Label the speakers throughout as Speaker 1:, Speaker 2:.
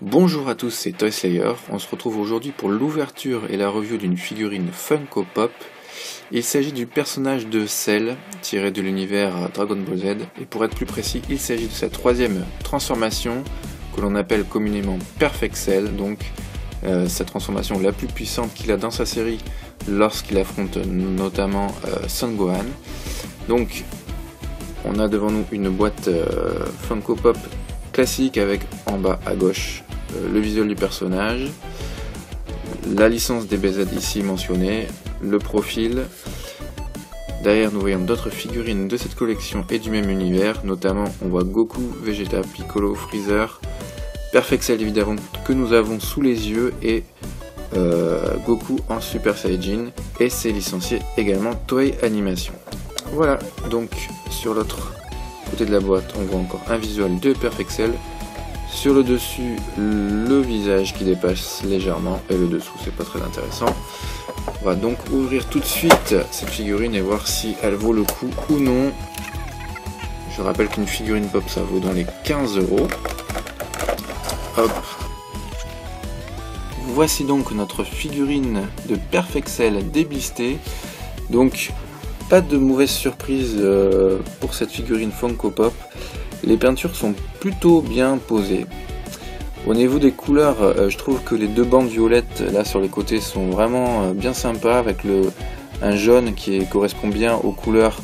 Speaker 1: Bonjour à tous, c'est Toy Slayer. On se retrouve aujourd'hui pour l'ouverture et la review d'une figurine Funko Pop. Il s'agit du personnage de Cell, tiré de l'univers Dragon Ball Z, et pour être plus précis, il s'agit de sa troisième transformation, que l'on appelle communément Perfect Cell, donc sa transformation la plus puissante qu'il a dans sa série lorsqu'il affronte notamment Son Gohan. Donc, on a devant nous une boîte Funko Pop classique avec en bas à gauche le visuel du personnage, la licence DBZ ici mentionnée, le profil. Derrière nous voyons d'autres figurines de cette collection et du même univers, notamment on voit Goku, Vegeta, Piccolo, Freezer, Perfect Cell évidemment que nous avons sous les yeux et Goku en Super Saiyajin, et c'est licencié également Toei Animation. Voilà, donc sur l'autre côté de la boîte on voit encore un visuel de Perfect Cell. Sur le dessus, le visage qui dépasse légèrement, et le dessous c'est pas très intéressant. On va donc ouvrir tout de suite cette figurine et voir si elle vaut le coup ou non. Je rappelle qu'une figurine pop ça vaut dans les 15 €. Hop. Voici donc notre figurine de Perfect Cell déblistée. Donc pas de mauvaise surprise pour cette figurine Funko Pop. Les peintures sont plutôt bien posées. Au niveau des couleurs, je trouve que les deux bandes violettes là sur les côtés sont vraiment bien sympas, avec un jaune qui correspond bien aux couleurs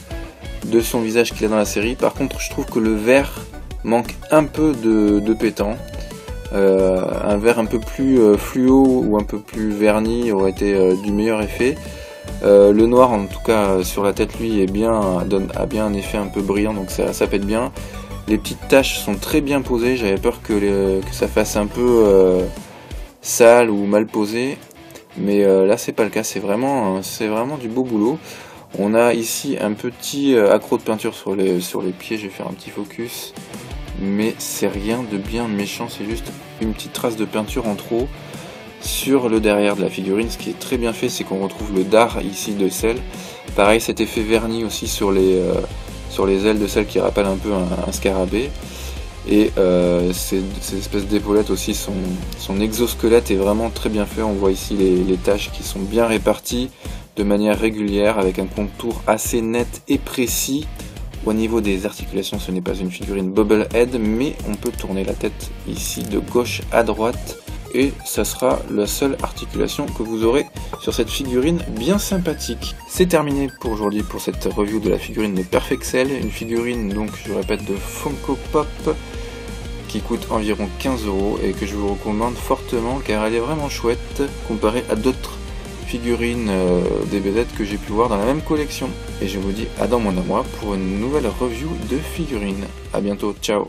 Speaker 1: de son visage qu'il a dans la série. Par contre, je trouve que le vert manque un peu de pétant. Un vert un peu plus fluo ou un peu plus verni aurait été du meilleur effet. Le noir en tout cas sur la tête lui a bien un effet un peu brillant, donc ça pète bien. Les petites taches sont très bien posées, j'avais peur que ça fasse un peu sale ou mal posé, mais là c'est pas le cas, c'est vraiment du beau boulot. On a ici un petit accroc de peinture sur les pieds, je vais faire un petit focus, mais c'est rien de bien méchant, c'est juste une petite trace de peinture en trop sur le derrière de la figurine. Ce qui est très bien fait, c'est qu'on retrouve le dard ici de Cell. Pareil, cet effet verni aussi sur les ailes de Cell qui rappelle un peu un scarabée. Et ces espèces d'épaulettes aussi, son exosquelette est vraiment très bien fait. On voit ici les taches qui sont bien réparties de manière régulière, avec un contour assez net et précis. Au niveau des articulations, ce n'est pas une figurine bobblehead, mais on peut tourner la tête ici de gauche à droite, et ça sera la seule articulation que vous aurez sur cette figurine bien sympathique. C'est terminé pour aujourd'hui pour cette review de la figurine de Perfect Cell, une figurine donc je répète de Funko Pop qui coûte environ 15 € et que je vous recommande fortement car elle est vraiment chouette comparée à d'autres figurines DBZ que j'ai pu voir dans la même collection. Et je vous dis à dans moins d'un mois pour une nouvelle review de figurines. A bientôt, ciao.